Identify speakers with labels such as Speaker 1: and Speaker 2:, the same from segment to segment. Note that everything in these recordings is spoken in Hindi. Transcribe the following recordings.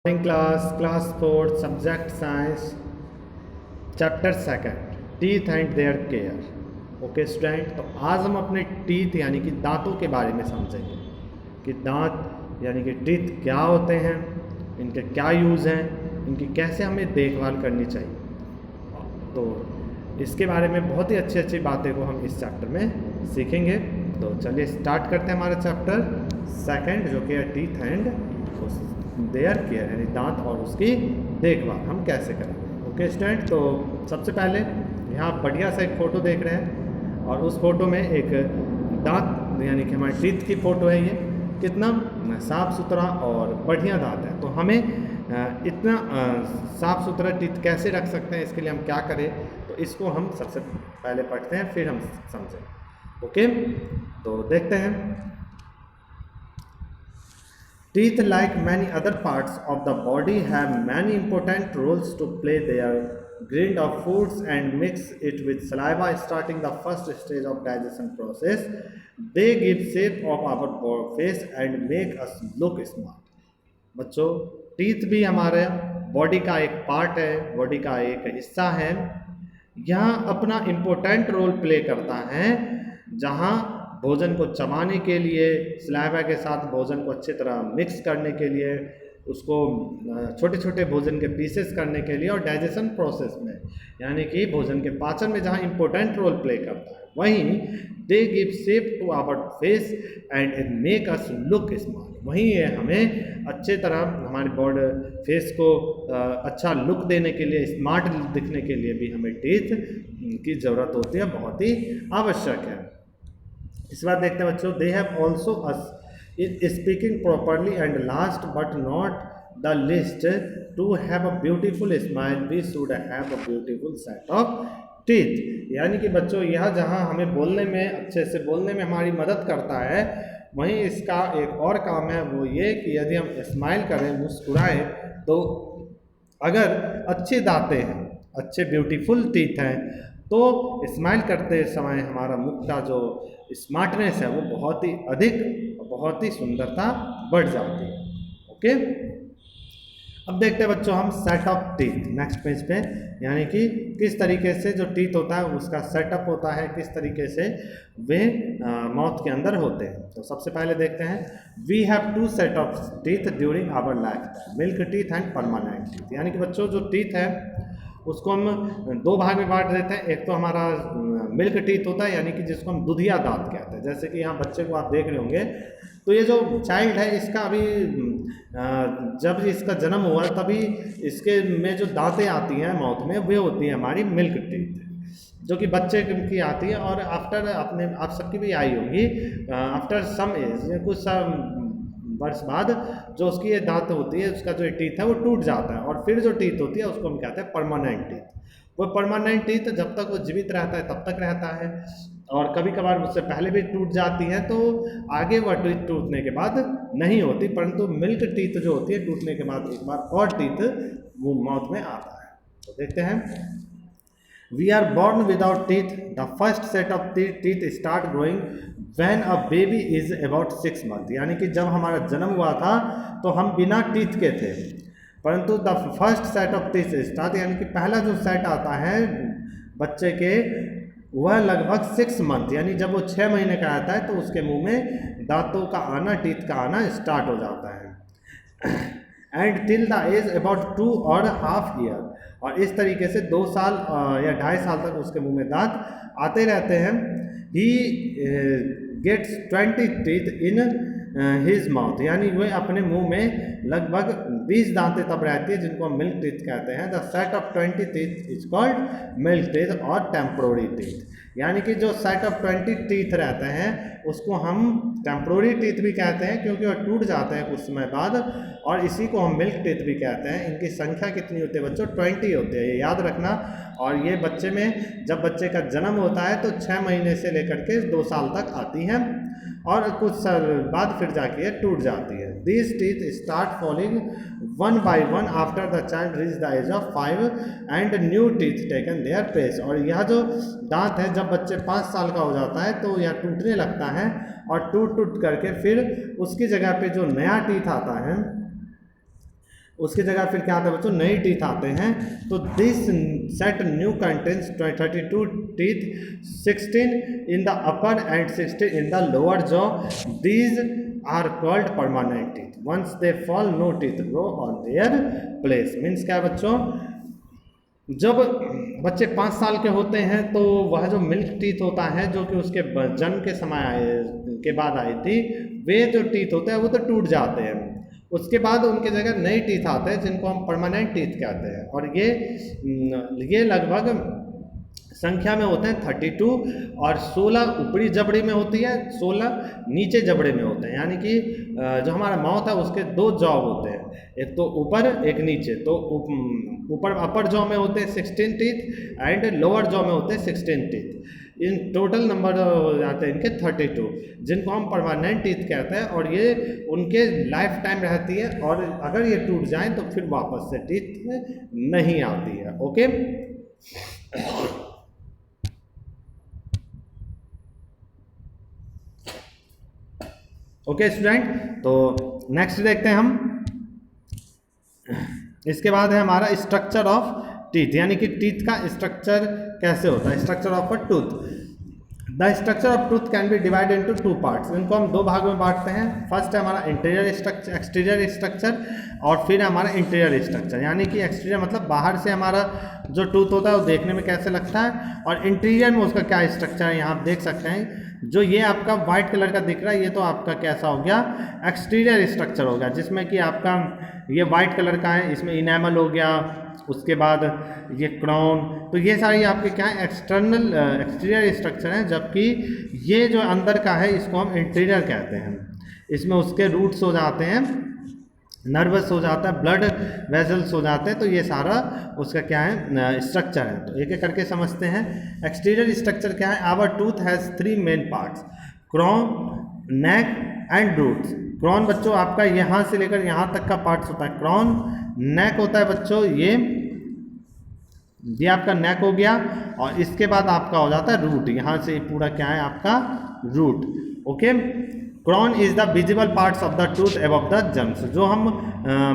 Speaker 1: Morning class 4 subject science chapter second teeth and their care. Okay student, तो आज हम अपने टीथ यानी कि दांतों के बारे में समझेंगे कि दांत यानी कि टीथ क्या होते हैं, इनके क्या यूज़ हैं, इनकी कैसे हमें देखभाल करनी चाहिए। तो इसके बारे में बहुत ही अच्छी अच्छी बातें को हम इस चैप्टर में सीखेंगे। तो चलिए स्टार्ट करते हैं हमारा चैप्टर सेकंड, जो कि है टीथ एंड देयर केयर, यानी दांत और उसकी देखभाल हम कैसे करें। ओके स्टूडेंट, तो सबसे पहले यहाँ बढ़िया सा एक फ़ोटो देख रहे हैं और उस फोटो में एक दांत यानी कि हमारे टीथ की फ़ोटो है। ये कितना साफ़ सुथरा और बढ़िया दांत है। तो हमें इतना साफ़ सुथरा टीथ कैसे रख सकते हैं, इसके लिए हम क्या करें, तो इसको हम सबसे पहले पढ़ते हैं फिर हम समझें। ओके, तो देखते हैं। Teeth, like many other parts of the body, have many important roles to play. They are grind of foods and mix it with saliva, starting the first stage of digestion process. They give shape of our face and make us look smart. बच्चों, टीथ भी हमारे बॉडी का एक पार्ट है, बॉडी का एक हिस्सा है। यहाँ अपना इम्पोर्टेंट रोल प्ले करता है, जहाँ भोजन को चबाने के लिए, सलाइवा के साथ भोजन को अच्छी तरह मिक्स करने के लिए, उसको छोटे छोटे भोजन के पीसेस करने के लिए, और डाइजेशन प्रोसेस में यानी कि भोजन के पाचन में जहाँ इम्पोर्टेंट रोल प्ले करता है, वहीं they give shape to our face and make us look smart. वहीं ये हमें अच्छे तरह हमारे बॉडी फेस को अच्छा लुक देने के लिए, स्मार्ट दिखने के लिए भी हमें टीथ की ज़रूरत होती है, बहुत ही आवश्यक है। इस बात देखते हैं बच्चों, they have also speaking properly and last but not the least, to have a beautiful smile we should have a beautiful set of teeth. यानी कि बच्चों, यह जहाँ हमें बोलने में, अच्छे से बोलने में हमारी मदद करता है, वहीं इसका एक और काम है, वो ये कि यदि हम स्माइल करें, मुस्कुराएं, तो अगर अच्छे दांतें हैं, अच्छे ब्यूटीफुल टीथ हैं, तो स्माइल करते समय हमारा मुख का जो स्मार्टनेस है वो बहुत ही अधिक, बहुत ही सुंदरता बढ़ जाती है। ओके, अब देखते हैं बच्चों हम set of teeth next page पे, यानी कि किस तरीके से जो टीथ होता है उसका सेटअप होता है, किस तरीके से वे माउथ के अंदर होते हैं। तो सबसे पहले देखते हैं, we have two set of teeth during our life, milk teeth and permanent teeth. यानी कि बच्चों, जो टीथ है उसको हम दो भाग में बांट देते हैं। एक तो हमारा मिल्क टीथ होता है, यानी कि जिसको हम दुधिया दांत कहते हैं। जैसे कि यहाँ बच्चे को आप देख रहे होंगे, तो ये जो चाइल्ड है, इसका अभी जब इसका जन्म हुआ तभी इसके में जो दांतें आती हैं माउथ में, वे होती हैं हमारी मिल्क टीथ, जो कि बच्चे की आती है। और आफ्टर अपने आप सबकी भी आई होंगी, आफ्टर सम एज, कुछ वर्ष बाद जो उसकी ये दांत होती है, उसका जो टीथ है वो टूट जाता है, और फिर जो टीथ होती है उसको हम कहते हैं परमानेंट टीथ। वो परमानेंट टीथ जब तक वो जीवित रहता है तब तक रहता है, और कभी कभार उससे पहले भी टूट जाती है, तो आगे वह टीथ टूटने के बाद नहीं होती, परंतु मिल्क टीथ जो होती है टूटने के बाद एक बार और टीथ वो माउथ में आता है। तो देखते हैं, we are born without teeth. The first set of teeth start growing when a baby is about 6 months. यानी कि जब हमारा जन्म हुआ था तो हम बिना टीथ के थे, परंतु the first set of teeth start, यानी कि पहला जो सेट आता है बच्चे के, वह लगभग 6 मंथ, यानी जब वो 6 महीने का आता है तो उसके मुंह में दांतों का आना, टीथ का आना स्टार्ट हो जाता है। And till the age about 2.5 year, और इस तरीके से 2 साल या 2.5 साल तक उसके मुंह में दांत आते रहते हैं। He gets 20 teeth in his mouth, यानी वे अपने मुंह में लगभग 20 दांतें तब रहती है, जिनको हम मिल्क टीथ कहते हैं। The set of 20 teeth is called milk teeth और टेम्पोररी टीथ। यानी कि जो सेट ऑफ 20 टीथ रहते हैं उसको हम टेम्पोररी टीथ भी कहते हैं, क्योंकि वो टूट जाते हैं कुछ समय बाद, और इसी को हम मिल्क टीथ भी कहते हैं। इनकी संख्या कितनी होती है बच्चों? 20 होती है, ये याद रखना। और ये बच्चे में, जब बच्चे का जन्म होता है तो 6 महीने से लेकर के 2 साल तक आती है, और कुछ साल बाद फिर जाके ये टूट जाती है। These teeth start falling one by one after the child reach the age of 5 and new teeth taken their place. और यह जो दांत है, जब बच्चे 5 साल का हो जाता है तो यह टूटने लगता है, और टूट टूट करके फिर उसकी जगह पे जो नया टीथ आता है उसकी जगह फिर क्या आता है बच्चों, नई टीथ आते हैं। तो this set new contents 32 teeth, 16 in the upper and 16 in the lower jaw. These are called permanent teeth. Once they fall no teeth grow on their place. Means क्या है बच्चों, जब बच्चे 5 साल के होते हैं तो वह जो मिल्क टीथ होता है जो कि उसके जन्म के समय के बाद आई थी, वे जो टीथ होते हैं वो तो टूट जाते हैं। उसके बाद उनके जगह नए टीथ आते हैं जिनको हम परमानेंट टीथ कहते हैं। और ये लगभग संख्या में होते हैं 32, और 16 ऊपरी जबड़े में होती है, 16 नीचे जबड़े में होते हैं। यानी कि जो हमारा माउथ है उसके 2 जॉ होते हैं, एक तो ऊपर एक नीचे। तो ऊपर अपर जॉ में होते हैं 16 टीथ एंड लोअर जॉ में होते हैं 16 टीथ। इन टोटल नंबर हो जाते हैं इनके 32, जिनको हम परमानेंट टीथ कहते हैं। और ये उनके लाइफ टाइम रहती है, और अगर ये टूट जाएं तो फिर वापस से टीथ नहीं आती है। ओके, ओके स्टूडेंट, तो नेक्स्ट देखते हैं हम। इसके बाद है हमारा स्ट्रक्चर ऑफ टीथ, यानी कि टीथ का स्ट्रक्चर कैसे होता है। Structure of a tooth. The structure of tooth can be divide into 2 parts. इनको हम 2 भागों में बांटते हैं। फर्स्ट है हमारा इंटीरियर स्ट्रक्चर, एक्सटीरियर स्ट्रक्चर, और फिर हमारा इंटीरियर स्ट्रक्चर। यानी कि एक्सटीरियर मतलब बाहर से हमारा जो टूथ होता है वो देखने में कैसे लगता है, और इंटीरियर में उसका क्या स्ट्रक्चर है। यहाँ आप देख सकते हैं जो ये आपका वाइट कलर का दिख रहा है, ये तो आपका कैसा हो गया, एक्सटीरियर स्ट्रक्चर हो गया, जिसमें कि आपका ये वाइट कलर का है, इसमें इनेमल हो गया, उसके बाद ये क्राउन। तो ये सारी आपके क्या है, एक्सटीरियर स्ट्रक्चर हैं। जबकि ये जो अंदर का है इसको हम इंटीरियर कहते हैं। इसमें उसके रूट्स हो जाते हैं, नर्वस हो जाता है, ब्लड वेजल्स हो जाते हैं। तो ये सारा उसका क्या है, स्ट्रक्चर है। तो एक एक करके समझते हैं। एक्सटीरियर स्ट्रक्चर क्या है। Our tooth has 3 main parts, crown, neck and roots. Crown बच्चों आपका यहाँ से लेकर यहाँ तक का पार्ट्स होता है क्राउन। नेक होता है बच्चों ये आपका नेक हो गया, और इसके बाद आपका हो जाता है रूट। यहाँ से पूरा क्या है आपका root. Okay, crown is the visible parts of the tooth above the gums. जो हम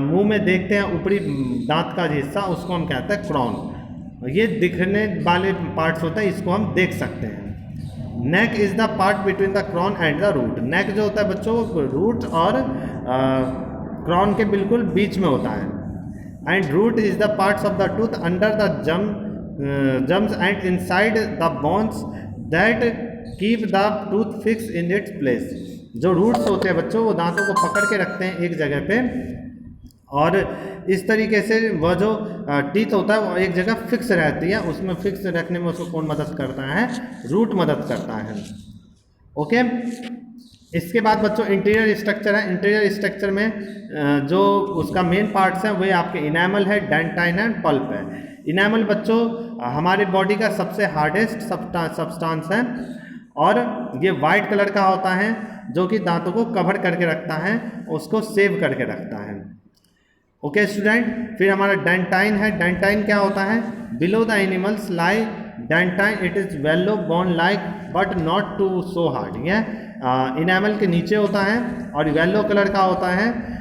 Speaker 1: मुंह में देखते हैं ऊपरी दांत का हिस्सा, उसको हम कहते हैं क्राउन। ये दिखने वाले पार्ट्स होते हैं, इसको हम देख सकते हैं। Neck is the part between the crown and the root. Neck जो होता है बच्चों रूट और क्राउन के बिल्कुल बीच में होता है। And root is the parts of the tooth under the gums and inside the bones that keep the tooth fix in its place. जो रूट्स होते हैं बच्चों वो दांतों को पकड़ के रखते हैं एक जगह पे, और इस तरीके से वह जो टीथ होता है वो एक जगह फिक्स रहती है। उसमें फिक्स रखने में उसको कौन मदद करता है, रूट मदद करता है। ओके, इसके बाद बच्चों इंटीरियर स्ट्रक्चर है। इंटीरियर स्ट्रक्चर में जो उसका मेन पार्ट्स हैं वे आपके इनेमल है, डेंटाइन एंड पल्प है। इनेमल बच्चों हमारे बॉडी का सबसे हार्डेस्ट सब्सटेंस है, और ये वाइट कलर का होता है, जो कि दांतों को कवर करके रखता है, उसको सेव करके रखता है। ओके स्टूडेंट, फिर हमारा डेंटाइन है। डेंटाइन क्या होता है, below the enamels lie dentine, it is yellow bone like but not too so hard. यह इनेमल के नीचे होता है और येलो कलर का होता है।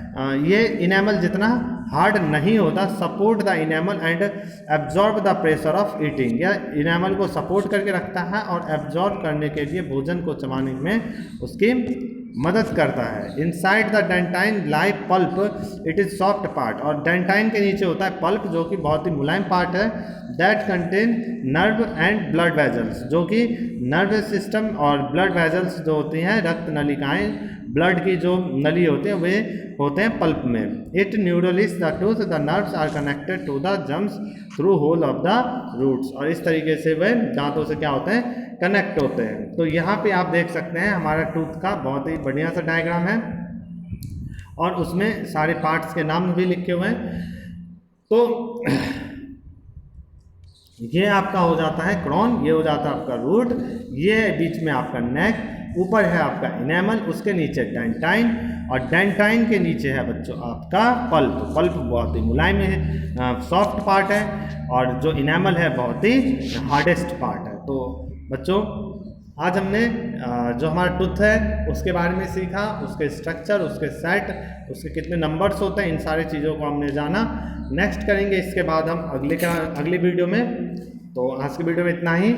Speaker 1: ये इनेमल जितना हार्ड नहीं होता। Support the enamel and absorb the pressure of eating. यह इनेमल को सपोर्ट करके रखता है और एब्जॉर्ब करने के लिए भोजन को चबाने में उसकी मदद करता है। Inside the dentine lie pulp, it is soft part. और डेंटाइन के नीचे होता है पल्प, जो कि बहुत ही मुलायम पार्ट है। That contain nerve and blood vessels, जो कि नर्व सिस्टम और ब्लड वेजल्स जो होती हैं, रक्त नलिकाएं, ब्लड की जो नली होती है वे होते हैं पल्प में। It nourishes the tooth, the nerves are connected to the gums through hole of the roots. और इस तरीके से वे दांतों से क्या होते हैं, कनेक्ट होते हैं। तो यहाँ पे आप देख सकते हैं हमारा टूथ का बहुत ही बढ़िया सा डायग्राम है, और उसमें सारे पार्ट्स के नाम भी लिखे हुए हैं। तो ये आपका हो जाता है क्राउन, ये हो जाता है आपका रूट, ये बीच में आपका नेक, ऊपर है आपका इनेमल, उसके नीचे डेंटाइन, और डेंटाइन के नीचे है बच्चों आपका पल्प। पल्प बहुत ही मुलायम है, सॉफ्ट पार्ट है, और जो इनेमल है बहुत ही हार्डेस्ट पार्ट है। तो बच्चों आज हमने जो हमारा टूथ है उसके बारे में सीखा, उसके स्ट्रक्चर, उसके सेट, उसके कितने नंबर्स होते हैं, इन सारी चीज़ों को हमने जाना। नेक्स्ट करेंगे इसके बाद हम अगली वीडियो में। तो आज की वीडियो में इतना ही।